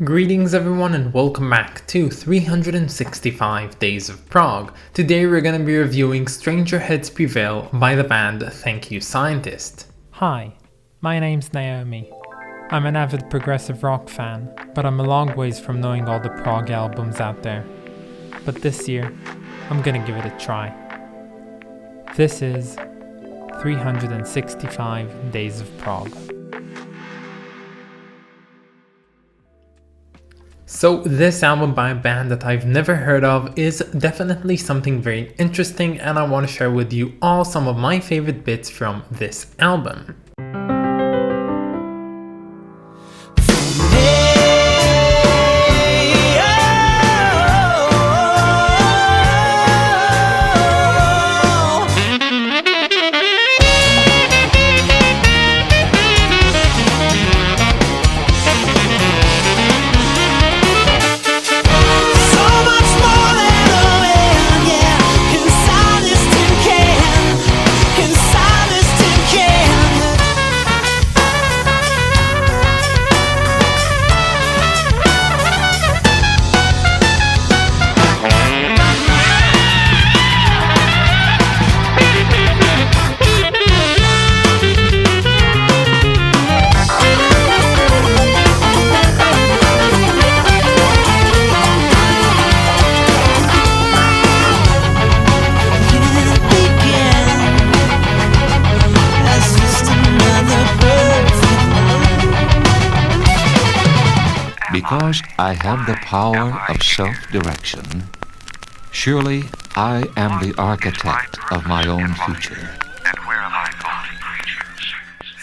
Greetings everyone and welcome back to 365 Days of Prog. Today we're going to be reviewing Stranger Heads Prevail by the band Thank You Scientist. Hi, my name's Naomi. I'm an avid progressive rock fan, but I'm a long ways from knowing all the prog albums out there. But this year, I'm gonna give it a try. This is 365 Days of Prog. So this album by a band that I've never heard of is definitely something very interesting, and I want to share with you all some of my favorite bits from this album. Because I have the power of self-direction, surely I am the architect of my own future.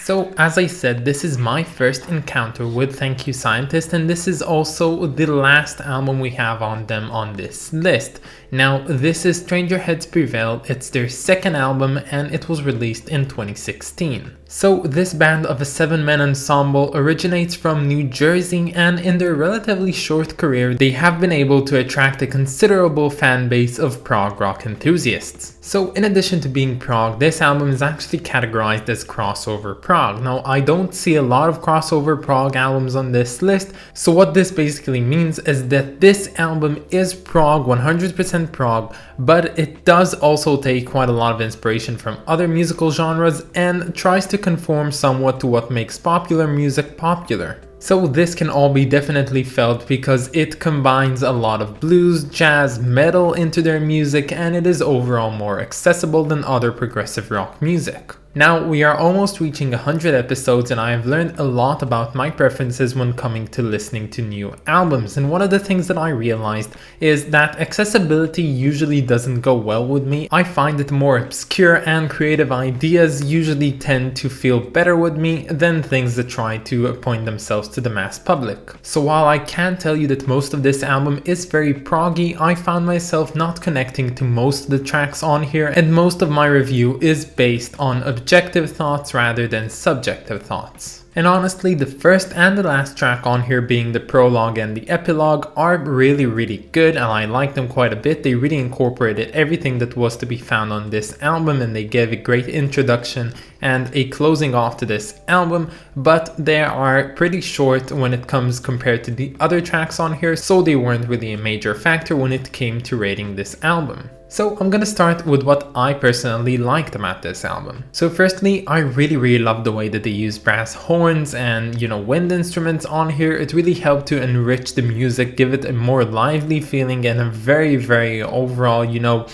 So as I said, this is my first encounter with Thank You Scientist, and this is also the last album we have on them on this list. Now this is Stranger Heads Prevail, it's their second album and it was released in 2016. So this band of a 7-man ensemble originates from New Jersey, and in their relatively short career they have been able to attract a considerable fan base of prog rock enthusiasts. So in addition to being prog, this album is actually categorized as crossover prog. Now I don't see a lot of crossover prog albums on this list, so what this basically means is that this album is prog, 100% prog, but it does also take quite a lot of inspiration from other musical genres and tries to conform somewhat to what makes popular music popular. So this can all be definitely felt because it combines a lot of blues, jazz, metal into their music, and it is overall more accessible than other progressive rock music. Now we are almost reaching 100 episodes and I have learned a lot about my preferences when coming to listening to new albums, and one of the things that I realized is that accessibility usually doesn't go well with me. I find that more obscure and creative ideas usually tend to feel better with me than things that try to point themselves to the mass public. So while I can tell you that most of this album is very proggy, I found myself not connecting to most of the tracks on here, and most of my review is based on objective thoughts rather than subjective thoughts. And honestly, the first and the last track on here, being the prologue and the epilogue, are really good and I like them quite a bit. They really incorporated everything that was to be found on this album, and they gave a great introduction and a closing off to this album, but they are pretty short when it comes compared to the other tracks on here, so they weren't really a major factor when it came to rating this album. So I'm gonna start with what I personally liked about this album. So firstly, I really love the way that they use brass horns and, wind instruments on here. It really helped to enrich the music, give it a more lively feeling and a very overall,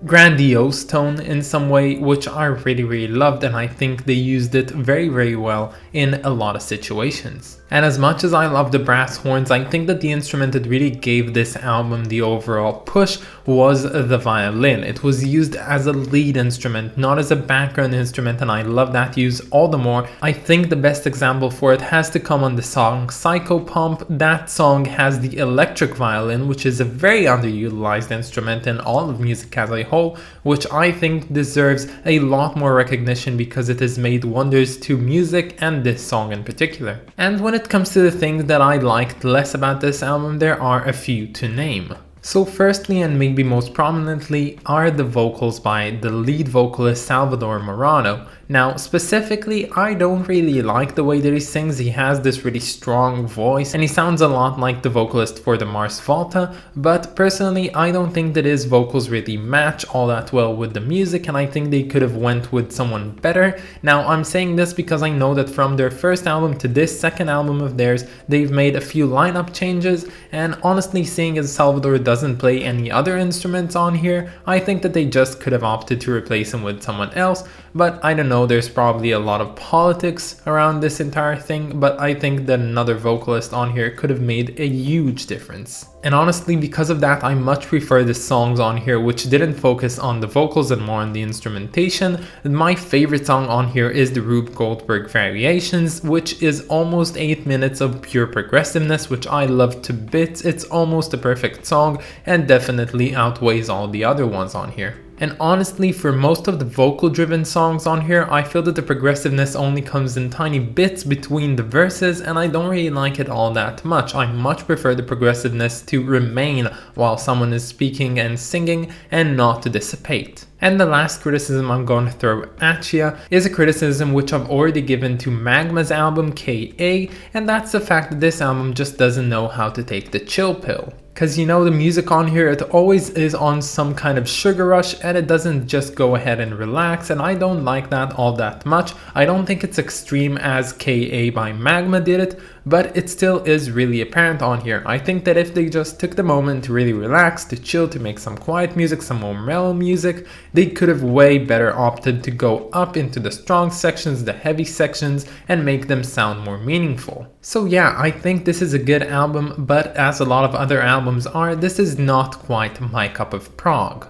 grandiose tone in some way, which I really loved, and I think they used it very well in a lot of situations. And as much as I love the brass horns, I think that the instrument that really gave this album the overall push was the violin. It was used as a lead instrument, not as a background instrument, and I love that use all the more. I think the best example for it has to come on the song Psycho Pump. That song has the electric violin, which is a very underutilized instrument in all of music as a whole, which I think deserves a lot more recognition because it has made wonders to music and this song in particular. And when it comes to the things that I liked less about this album, there are a few to name. So firstly, and maybe most prominently, are the vocals by the lead vocalist Salvador Morano. Now, specifically, I don't really like the way that he sings. He has this really strong voice and he sounds a lot like the vocalist for the Mars Volta, but personally, I don't think that his vocals really match all that well with the music, and I think they could have went with someone better. Now, I'm saying this because I know that from their first album to this second album of theirs, they've made a few lineup changes, and honestly, seeing as Salvador doesn't play any other instruments on here, I think that they just could have opted to replace him with someone else. But I don't know, there's probably a lot of politics around this entire thing, but I think that another vocalist on here could have made a huge difference. And honestly, because of that, I much prefer the songs on here which didn't focus on the vocals and more on the instrumentation. My favorite song on here is the Rube Goldberg Variations, which is almost 8 minutes of pure progressiveness, which I love to bits. It's almost a perfect song and definitely outweighs all the other ones on here. And honestly, for most of the vocal driven songs on here, I feel that the progressiveness only comes in tiny bits between the verses, and I don't really like it all that much. I much prefer the progressiveness to remain while someone is speaking and singing and not to dissipate. And the last criticism I'm going to throw at you is a criticism which I've already given to Magma's album KA, and that's the fact that this album just doesn't know how to take the chill pill. Because you know, the music on here, it always is on some kind of sugar rush and it doesn't just go ahead and relax, and I don't like that all that much. I don't think it's extreme as KA by Magma did it, but it still is really apparent on here. I think that if they just took the moment to really relax, to chill, to make some quiet music, some more mellow music, they could have way better opted to go up into the strong sections, the heavy sections, and make them sound more meaningful. So yeah, I think this is a good album, but as a lot of other albums are, this is not quite my cup of prog.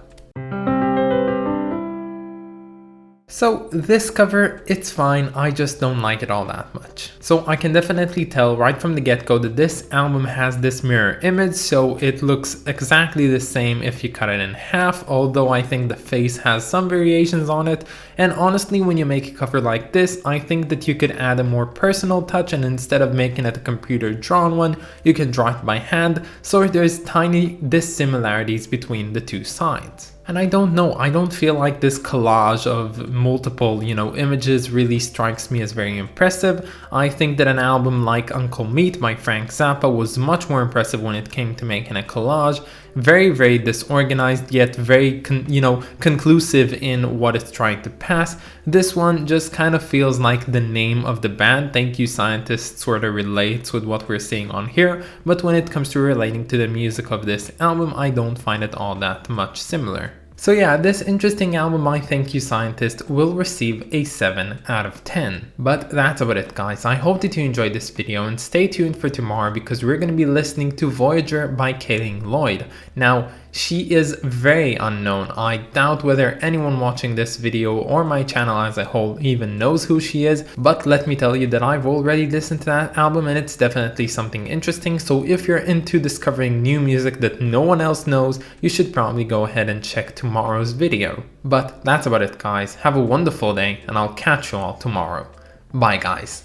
So this cover, it's fine, I just don't like it all that much. So I can definitely tell right from the get-go that this album has this mirror image, so it looks exactly the same if you cut it in half, although I think the face has some variations on it. And honestly, when you make a cover like this, I think that you could add a more personal touch, and instead of making it a computer drawn one, you can draw it by hand, so there's tiny dissimilarities between the two sides. And I don't know, I don't feel like this collage of multiple, images really strikes me as very impressive. I think that an album like Uncle Meat by Frank Zappa was much more impressive when it came to making a collage. Very, very disorganized, yet very, conclusive in what it's trying to pass. This one just kind of feels like the name of the band, Thank You Scientist, sort of relates with what we're seeing on here, but when it comes to relating to the music of this album, I don't find it all that much similar. So yeah, this interesting album by Thank You Scientist will receive a 7 out of 10. But that's about it, guys. I hope that you enjoyed this video, and stay tuned for tomorrow because we're going to be listening to Voyager by Kayleen Lloyd. Now, she is very unknown. I doubt whether anyone watching this video or my channel as a whole even knows who she is, but let me tell you that I've already listened to that album and it's definitely something interesting. So if you're into discovering new music that no one else knows, you should probably go ahead and check tomorrow's video. But that's about it, guys. Have a wonderful day and I'll catch you all tomorrow. Bye, guys.